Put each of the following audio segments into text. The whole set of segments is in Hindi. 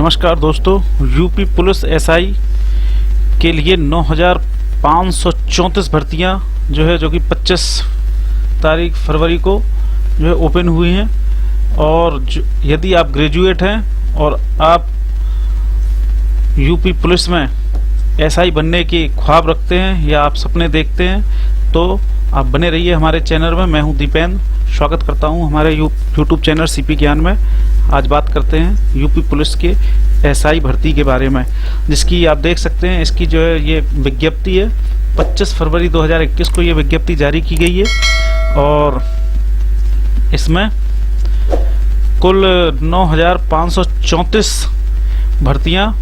नमस्कार दोस्तों, यूपी पुलिस एसआई के लिए 9,534 भर्तियां जो कि 25 तारीख फरवरी को जो है ओपन हुई हैं। और यदि आप ग्रेजुएट हैं और आप यूपी पुलिस में एसआई बनने की ख्वाब रखते हैं या आप सपने देखते हैं तो आप बने रहिए हमारे चैनल में। मैं हूं दीपेंद्र, स्वागत करता हूं हमारे यूट्यूब चैनल सीपी ज्ञान में। आज बात करते हैं यूपी पुलिस के एसआई भर्ती के बारे में, जिसकी आप देख सकते हैं इसकी जो है ये विज्ञप्ति है। 25 फरवरी 2021 को ये विज्ञप्ति जारी की गई है और इसमें कुल 9,534 भर्तियां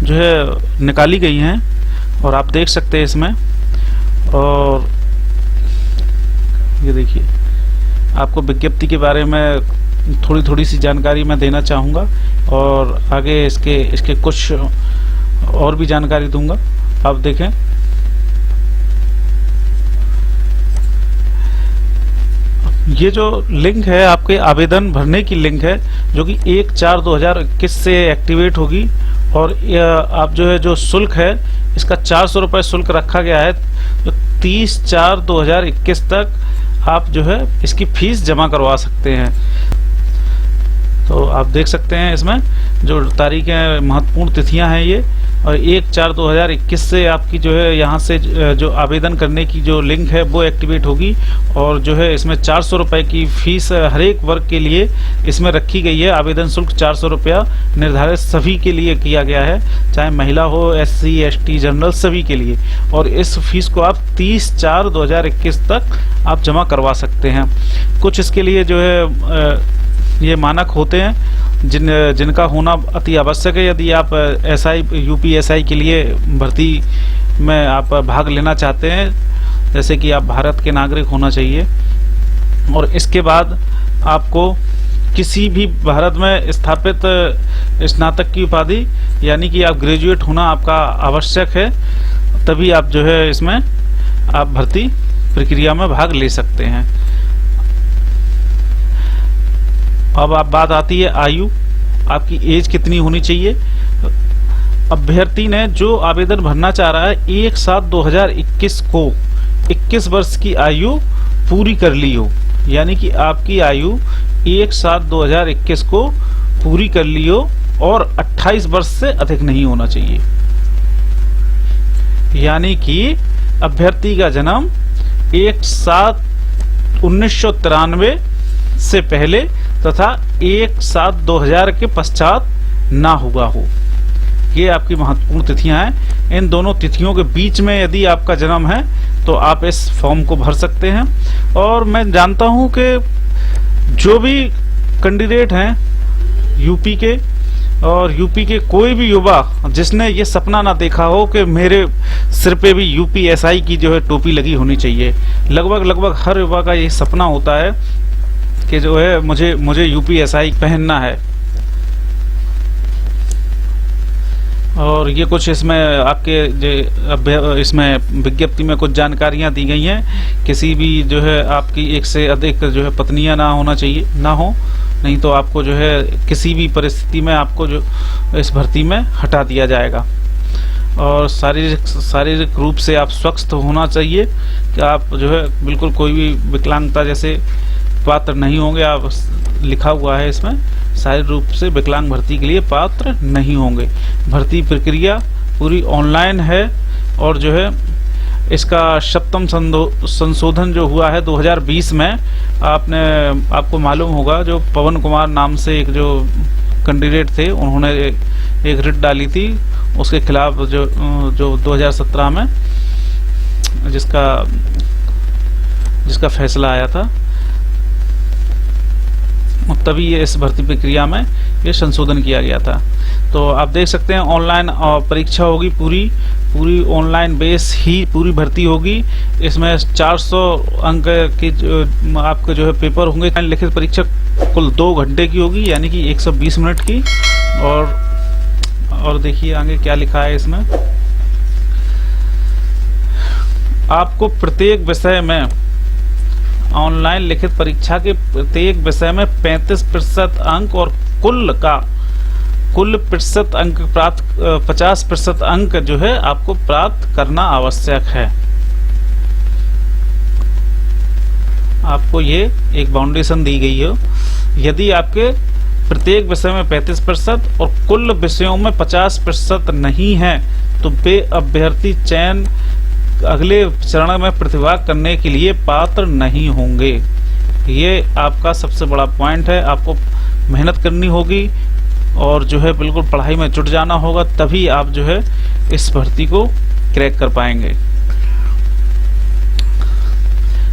जो है निकाली गई हैं और आप देख सकते हैं इसमें। और ये देखिए, आपको विज्ञप्ति के बारे में थोड़ी सी जानकारी मैं देना चाहूँगा और आगे इसके कुछ और भी जानकारी दूंगा। आप देखें, ये जो लिंक है आपके आवेदन भरने की लिंक है, जो कि 1/4/2021 से एक्टिवेट होगी। और आप जो शुल्क है इसका 400 रुपये शुल्क रखा गया है। तो 30/4/2021 तक आप जो है इसकी फीस जमा करवा सकते हैं। तो आप देख सकते हैं इसमें जो तारीखें, महत्वपूर्ण तिथियां हैं ये। और 1/4/2021 से आपकी जो है यहाँ से जो आवेदन करने की जो लिंक है वो एक्टिवेट होगी। और जो है इसमें 400 रुपये की फीस हर एक वर्ग के लिए इसमें रखी गई है। आवेदन शुल्क 400 रुपया निर्धारित सभी के लिए किया गया है, चाहे महिला हो, SC ST जनरल, सभी के लिए। और इस फीस को आप 30/4/2021 तक आप जमा करवा सकते हैं। कुछ इसके लिए जो है ये मानक होते हैं जिनका होना अति आवश्यक है। यदि आप यूपी एसआई के लिए भर्ती में आप भाग लेना चाहते हैं, जैसे कि आप भारत के नागरिक होना चाहिए और इसके बाद आपको किसी भी भारत में स्थापित स्नातक की उपाधि यानी कि आप ग्रेजुएट होना आपका आवश्यक है, तभी आप जो है इसमें आप भर्ती प्रक्रिया में भाग ले सकते हैं। अब बात आती है आयु, आपकी एज कितनी होनी चाहिए। अभ्यर्थी ने जो आवेदन भरना चाह रहा है 1/7/2021 को 21 वर्ष की आयु पूरी कर ली हो, यानी कि आपकी आयु 1/7/2021 को पूरी कर ली हो और 28 वर्ष से अधिक नहीं होना चाहिए। यानी कि अभ्यर्थी का जन्म 1/7/1993 से पहले तथा 1/7/2000 के पश्चात ना हुआ हो। ये आपकी महत्वपूर्ण तिथियां हैं। इन दोनों तिथियों के बीच में यदि आपका जन्म है तो आप इस फॉर्म को भर सकते हैं। और मैं जानता हूं कि जो भी कैंडिडेट हैं यूपी के और यूपी के कोई भी युवा जिसने ये सपना ना देखा हो कि मेरे सिर पे भी यूपी एसआई की जो है टोपी लगी होनी चाहिए, लगभग हर युवा का ये सपना होता है कि जो है मुझे यूपी एसआई पहनना है। और ये कुछ इसमें आपके इसमें विज्ञप्ति में कुछ जानकारियां दी गई हैं। किसी भी जो है आपकी एक से अधिक जो है पत्नियां ना हो, नहीं तो आपको जो है किसी भी परिस्थिति में आपको जो इस भर्ती में हटा दिया जाएगा। और शारीरिक रूप से आप स्वस्थ होना चाहिए कि आप जो है बिल्कुल कोई भी विकलांगता जैसे पात्र नहीं होंगे। आप लिखा हुआ है इसमें, शारीरिक रूप से विकलांग भर्ती के लिए पात्र नहीं होंगे। भर्ती प्रक्रिया पूरी ऑनलाइन है और जो है इसका 7वां संशोधन जो हुआ है 2020 में, आपको मालूम होगा जो पवन कुमार नाम से एक जो कैंडिडेट थे, उन्होंने एक रिट डाली थी उसके खिलाफ जो 2017 में जिसका फैसला आया था, तभी ये इस भर्ती प्रक्रिया में ये संशोधन किया गया था। तो आप देख सकते हैं ऑनलाइन परीक्षा होगी, पूरी ऑनलाइन बेस ही पूरी भर्ती होगी। इसमें 400 अंक की आपके जो है पेपर होंगे। लिखित परीक्षा कुल 2 घंटे की होगी, यानी कि 120 मिनट की। और देखिए आगे क्या लिखा है इसमें, आपको प्रत्येक विषय में ऑनलाइन लिखित परीक्षा के प्रत्येक विषय में 35% अंक और कुल का कुल प्रतिशत अंक प्राप्त 50% अंक जो है आपको प्राप्त करना आवश्यक है। आपको ये एक बाउंडेशन दी गई हो। यदि आपके प्रत्येक विषय में 35% और कुल विषयों में 50% नहीं है तो वे अभ्यर्थी चयन अगले चरण में प्रतिभाग करने के लिए पात्र नहीं होंगे। ये आपका सबसे बड़ा पॉइंट है। आपको मेहनत करनी होगी और जो है बिल्कुल पढ़ाई में जुट जाना होगा, तभी आप जो है इस भर्ती को क्रैक कर पाएंगे।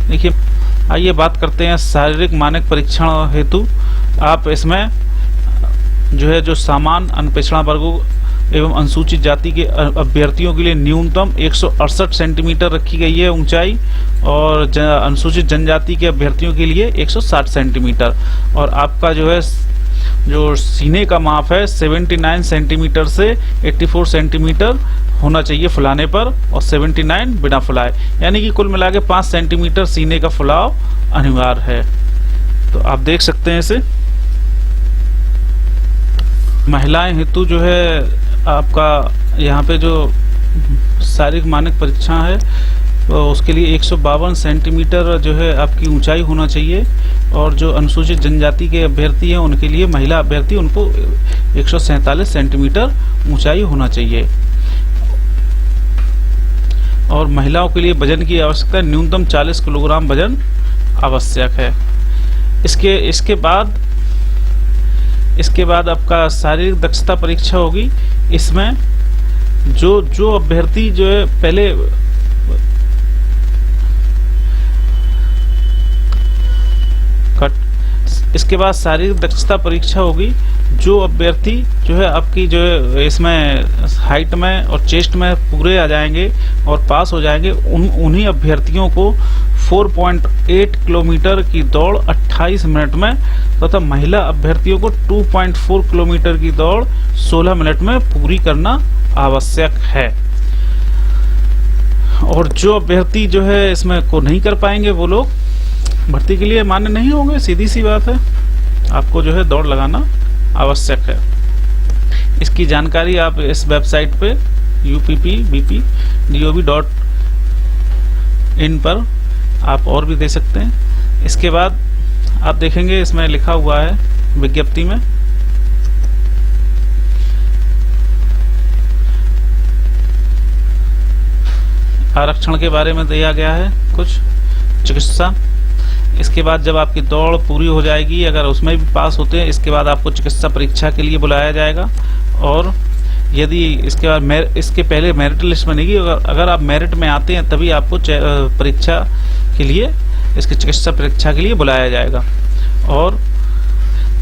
देखिए, आइए बात करते हैं शारीरिक मानक परीक्षण हेतु। आप इसमें जो है जो सामान्य अनपिछड़ा वर्गों एवं अनुसूचित जाति के अभ्यर्थियों के लिए न्यूनतम 168 सेंटीमीटर रखी गई है ऊंचाई, और अनुसूचित जनजाति के अभ्यर्थियों के लिए 160 सेंटीमीटर। और आपका जो है जो सीने का माप है 79 सेंटीमीटर से 84 सेंटीमीटर होना चाहिए फुलाने पर, और 79 बिना फुलाए, यानी कि कुल मिला के 5 सेंटीमीटर सीने का फुलाव अनिवार्य है। तो आप देख सकते हैं इसे। महिलाएं हेतु जो है आपका यहाँ पे जो शारीरिक मानक परीक्षा है तो उसके लिए 152 सेंटीमीटर जो है आपकी ऊंचाई होना चाहिए, और जो अनुसूचित जनजाति के अभ्यर्थी हैं उनके लिए, महिला अभ्यर्थी, उनको 147 सेंटीमीटर ऊंचाई होना चाहिए। और महिलाओं के लिए वजन की आवश्यकता न्यूनतम 40 किलोग्राम वजन आवश्यक है। इसके बाद आपका शारीरिक दक्षता परीक्षा होगी। इसमें जो अभ्यर्थी जो है पहले इसके बाद शारीरिक दक्षता परीक्षा होगी। जो अभ्यर्थी जो है आपकी जो है इसमें हाइट में और चेस्ट में पूरे आ जाएंगे और पास हो जाएंगे, उन्हीं अभ्यर्थियों को 4.8 किलोमीटर की दौड़ 28 मिनट में, तथा महिला अभ्यर्थियों को 2.4 किलोमीटर की दौड़ 16 मिनट में पूरी करना आवश्यक है। और जो अभ्यर्थी जो है इसमें को नहीं कर पाएंगे वो लोग भर्ती के लिए मान्य नहीं होंगे। सीधी सी बात है, आपको जो है दौड़ लगाना आवश्यक है। इसकी जानकारी आप इस वेबसाइट पे uppbp.gov.in पर आप और भी दे सकते हैं। इसके बाद आप देखेंगे इसमें लिखा हुआ है विज्ञप्ति में आरक्षण के बारे में दिया गया है कुछ चिकित्सा। इसके बाद जब आपकी दौड़ पूरी हो जाएगी, अगर उसमें भी पास होते हैं, इसके बाद आपको चिकित्सा परीक्षा के लिए बुलाया जाएगा। और यदि इसके बाद इसके पहले मेरिट लिस्ट बनेगी, अगर आप मेरिट में आते हैं तभी आपको परीक्षा के लिए, इसकी चिकित्सा परीक्षा के लिए बुलाया जाएगा, और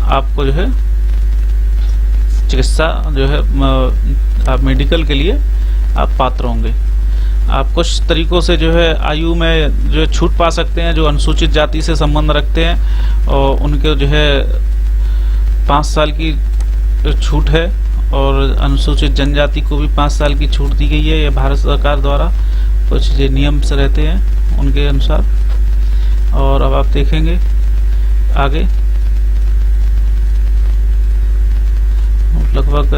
आपको जो है चिकित्सा जो है आप मेडिकल के लिए आप पात्र होंगे। आप कुछ तरीकों से जो है आयु में जो है छूट पा सकते हैं। जो अनुसूचित जाति से संबंध रखते हैं और उनके जो है 5 साल की छूट है, और अनुसूचित जनजाति को भी 5 साल की छूट दी गई है। ये भारत सरकार द्वारा कुछ जो नियम से रहते हैं उनके अनुसार। और अब आप देखेंगे आगे लगभग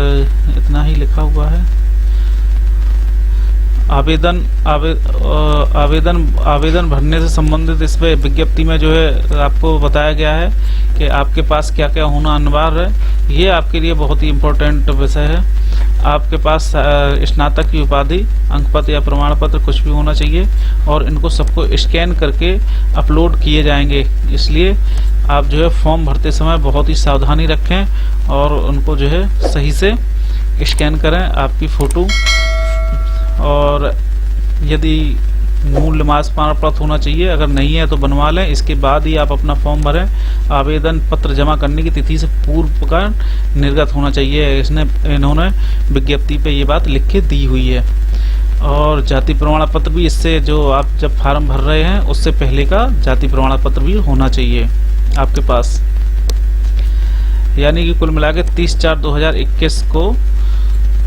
इतना ही लिखा हुआ है। आवेदन भरने से संबंधित इस पे विज्ञप्ति में जो है आपको बताया गया है कि आपके पास क्या क्या होना अनिवार्य है। ये आपके लिए बहुत ही इम्पोर्टेंट विषय है। आपके पास स्नातक की उपाधि, अंक पत्र या प्रमाण पत्र कुछ भी होना चाहिए, और इनको सबको स्कैन करके अपलोड किए जाएंगे। इसलिए आप जो है फॉर्म भरते समय बहुत ही सावधानी रखें और उनको जो है सही से स्कैन करें आपकी फ़ोटो। और यदि मूल मास प्रमाण पत्र होना चाहिए, अगर नहीं है तो बनवा लें। इसके बाद ही आप अपना फॉर्म भरें। आवेदन पत्र जमा करने की तिथि से पूर्व का निर्गत होना चाहिए। इन्होंने विज्ञप्ति पे ये बात लिख के दी हुई है। और जाति प्रमाण पत्र भी, इससे जो आप जब फार्म भर रहे हैं उससे पहले का जाति प्रमाण पत्र भी होना चाहिए आपके पास। यानी कि कुल मिला के 30/4/2021 को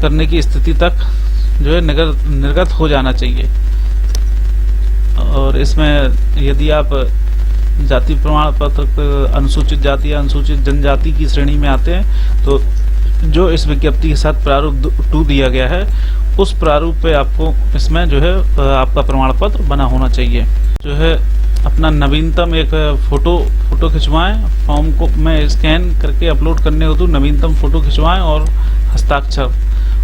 करने की स्थिति तक जो है निर्गत हो जाना चाहिए। और इसमें यदि आप जाति प्रमाण पत्र अनुसूचित जाति या अनुसूचित जनजाति की श्रेणी में आते हैं तो जो इस विज्ञप्ति के साथ प्रारूप 2 दिया गया है उस प्रारूप पे आपको इसमें जो है आपका प्रमाण पत्र बना होना चाहिए। जो है अपना नवीनतम एक फोटो खिंचवाएं, फॉर्म को में स्कैन करके अपलोड करने हो तो नवीनतम फोटो खिंचवाएं और हस्ताक्षर।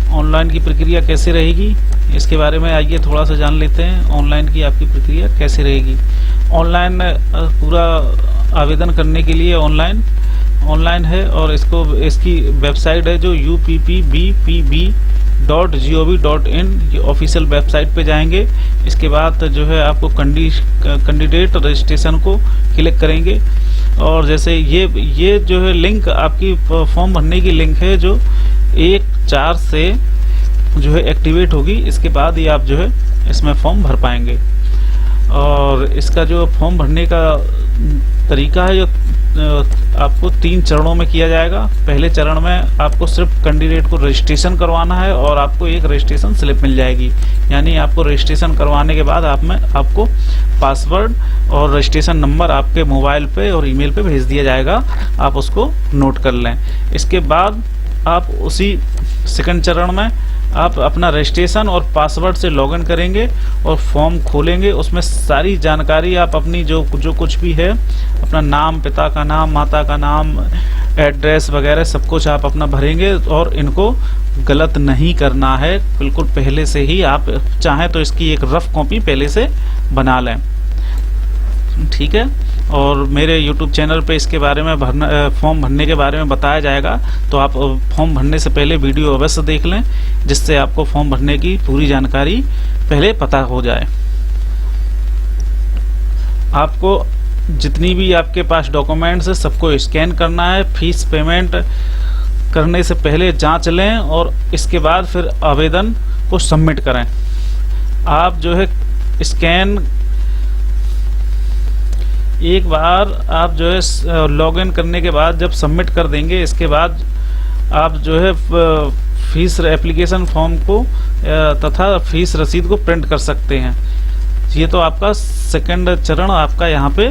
ऑनलाइन की प्रक्रिया कैसे रहेगी इसके बारे में आइए थोड़ा सा जान लेते हैं। ऑनलाइन की आपकी प्रक्रिया कैसे रहेगी। ऑनलाइन पूरा आवेदन करने के लिए ऑनलाइन है और इसकी वेबसाइट है जो uppbpb.gov.in, ये ऑफिशियल वेबसाइट पे जाएंगे। इसके बाद जो है आपको कैंडिडेट रजिस्ट्रेशन को क्लिक करेंगे और जैसे ये जो है लिंक आपकी फॉर्म भरने की लिंक है जो 1/4 से जो है एक्टिवेट होगी। इसके बाद ही आप जो है इसमें फॉर्म भर पाएंगे। और इसका जो फॉर्म भरने का तरीका है जो आपको 3 चरणों में किया जाएगा। पहले चरण में आपको सिर्फ कैंडिडेट को रजिस्ट्रेशन करवाना है और आपको एक रजिस्ट्रेशन स्लिप मिल जाएगी। यानी आपको रजिस्ट्रेशन करवाने के बाद आपको पासवर्ड और रजिस्ट्रेशन नंबर आपके मोबाइल पे और ईमेल पे भेज दिया जाएगा, आप उसको नोट कर लें। इसके बाद आप उसी सेकंड चरण में आप अपना रजिस्ट्रेशन और पासवर्ड से लॉगिन करेंगे और फॉर्म खोलेंगे। उसमें सारी जानकारी आप अपनी जो कुछ भी है, अपना नाम, पिता का नाम, माता का नाम, एड्रेस वगैरह सब कुछ आप अपना भरेंगे और इनको गलत नहीं करना है बिल्कुल। पहले से ही आप चाहें तो इसकी एक रफ कॉपी पहले से बना लें, ठीक है। और मेरे YouTube चैनल पे इसके बारे में फॉर्म भरने के बारे में बताया जाएगा, तो आप फॉर्म भरने से पहले वीडियो अवश्य देख लें जिससे आपको फॉर्म भरने की पूरी जानकारी पहले पता हो जाए। आपको जितनी भी आपके पास डॉक्यूमेंट्स है सबको स्कैन करना है। फीस पेमेंट करने से पहले जांच लें और इसके बाद फिर आवेदन को सबमिट करें। आप जो है स्कैन एक बार आप जो है लॉगिन करने के बाद जब सबमिट कर देंगे, इसके बाद आप जो है फीस एप्लीकेशन फॉर्म को तथा फीस रसीद को प्रिंट कर सकते हैं। ये तो आपका सेकंड चरण आपका यहाँ पे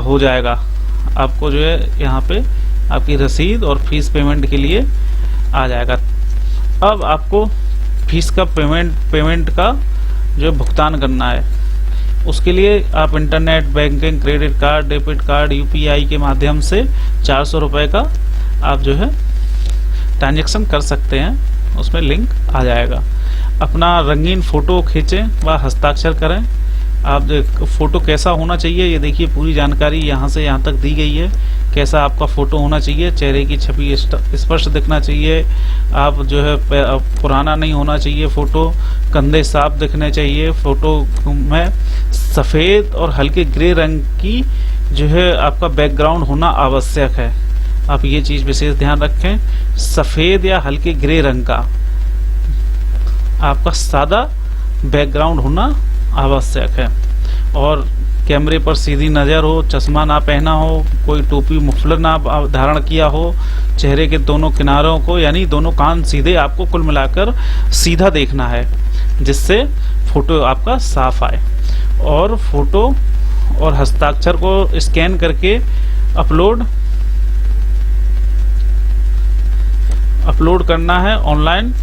हो जाएगा। आपको जो है यहाँ पे आपकी रसीद और फीस पेमेंट के लिए आ जाएगा। अब आपको फीस का पेमेंट का जो भुगतान करना है, उसके लिए आप internet banking, credit card, debit card, UPI के माध्यम से 400 रुपये का आप जो है ट्रांजैक्शन कर सकते हैं। उसमें लिंक आ जाएगा। अपना रंगीन फ़ोटो खींचें व हस्ताक्षर करें। आप फ़ोटो कैसा होना चाहिए ये देखिए, पूरी जानकारी यहाँ से यहाँ तक दी गई है। कैसा आपका फ़ोटो होना चाहिए, चेहरे की छवि स्पष्ट दिखना चाहिए। आप जो है पुराना नहीं होना चाहिए फ़ोटो, कंधे साफ दिखने चाहिए। फ़ोटो में सफ़ेद और हल्के ग्रे रंग की जो है आपका बैकग्राउंड होना आवश्यक है। आप ये चीज़ विशेष ध्यान रखें, सफ़ेद या हल्के ग्रे रंग का आपका सादा बैकग्राउंड होना आवश्यक है। और कैमरे पर सीधी नज़र हो, चश्मा ना पहना हो, कोई टोपी मुफलर ना धारण किया हो, चेहरे के दोनों किनारों को यानी दोनों कान सीधे, आपको कुल मिलाकर सीधा देखना है जिससे फ़ोटो आपका साफ आए। और फ़ोटो और हस्ताक्षर को स्कैन करके अपलोड करना है ऑनलाइन।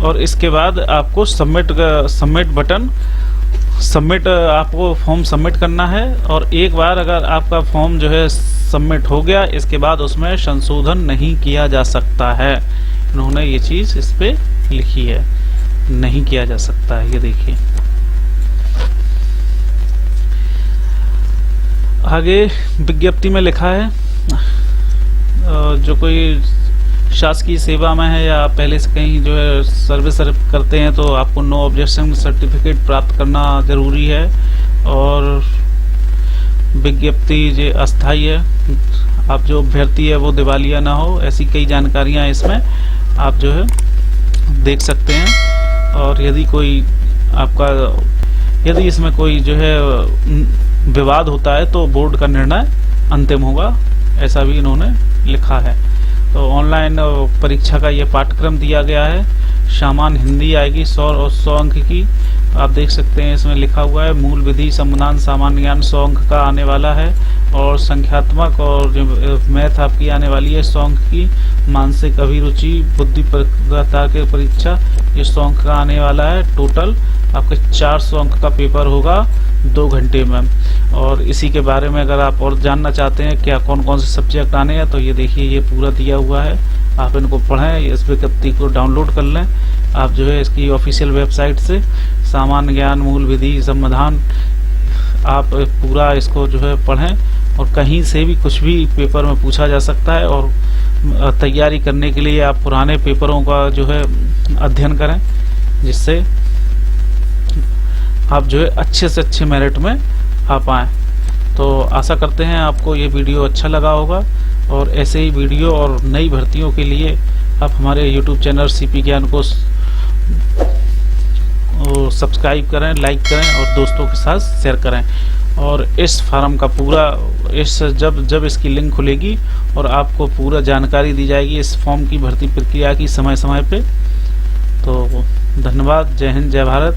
और इसके बाद आपको आपको फॉर्म सबमिट करना है। और एक बार अगर आपका फॉर्म जो है सबमिट हो गया, इसके बाद उसमें संशोधन नहीं किया जा सकता है। इन्होंने ये चीज़ इस पे लिखी है, नहीं किया जा सकता है। ये देखिए आगे विज्ञप्ति में लिखा है, जो कोई शासकीय सेवा में है या पहले से कहीं जो है सर्विस करते हैं तो आपको नो ऑब्जेक्शन सर्टिफिकेट प्राप्त करना जरूरी है। और विज्ञप्ति जो अस्थायी है, आप जो अभ्यर्थी है वो दिवालिया ना हो, ऐसी कई जानकारियां इसमें आप जो है देख सकते हैं। और यदि इसमें कोई जो है विवाद होता है तो बोर्ड का निर्णय अंतिम होगा, ऐसा भी इन्होंने लिखा है। तो ऑनलाइन परीक्षा का ये पाठ्यक्रम दिया गया है। सामान्य हिंदी आएगी 100 अंक की। आप देख सकते हैं इसमें लिखा हुआ है मूल विधि, समाधान, सामान्य ज्ञान 100 अंक का आने वाला है, और संख्यात्मक और जो मैथ आपकी आने वाली है 100 अंक की। मानसिक अभिरुचि, बुद्धि के परीक्षा, ये 100 अंक का आने वाला है। टोटल आपके 400 अंक का पेपर होगा 2 घंटे में। और इसी के बारे में अगर आप और जानना चाहते हैं क्या कौन कौन से सब्जेक्ट आने हैं, तो ये देखिए ये पूरा दिया हुआ है। आप इनको पढ़ें, इस विज्ञप्ति को डाउनलोड कर लें आप जो है इसकी ऑफिशियल वेबसाइट से। सामान्य ज्ञान, मूल विधि, समाधान, आप पूरा इसको जो है पढ़ें, और कहीं से भी कुछ भी पेपर में पूछा जा सकता है। और तैयारी करने के लिए आप पुराने पेपरों का जो है अध्ययन करें, जिससे आप जो है अच्छे से अच्छे मेरिट में आ पाएँ। तो आशा करते हैं आपको ये वीडियो अच्छा लगा होगा, और ऐसे ही वीडियो और नई भर्तियों के लिए आप हमारे YouTube चैनल CP ज्ञान को सब्सक्राइब करें, लाइक करें और दोस्तों के साथ शेयर करें। और इस फार्म का पूरा जब इसकी लिंक खुलेगी और आपको पूरा जानकारी दी जाएगी इस फॉर्म की भर्ती प्रक्रिया की समय समय पे। तो धन्यवाद। जय हिंद, जय भारत।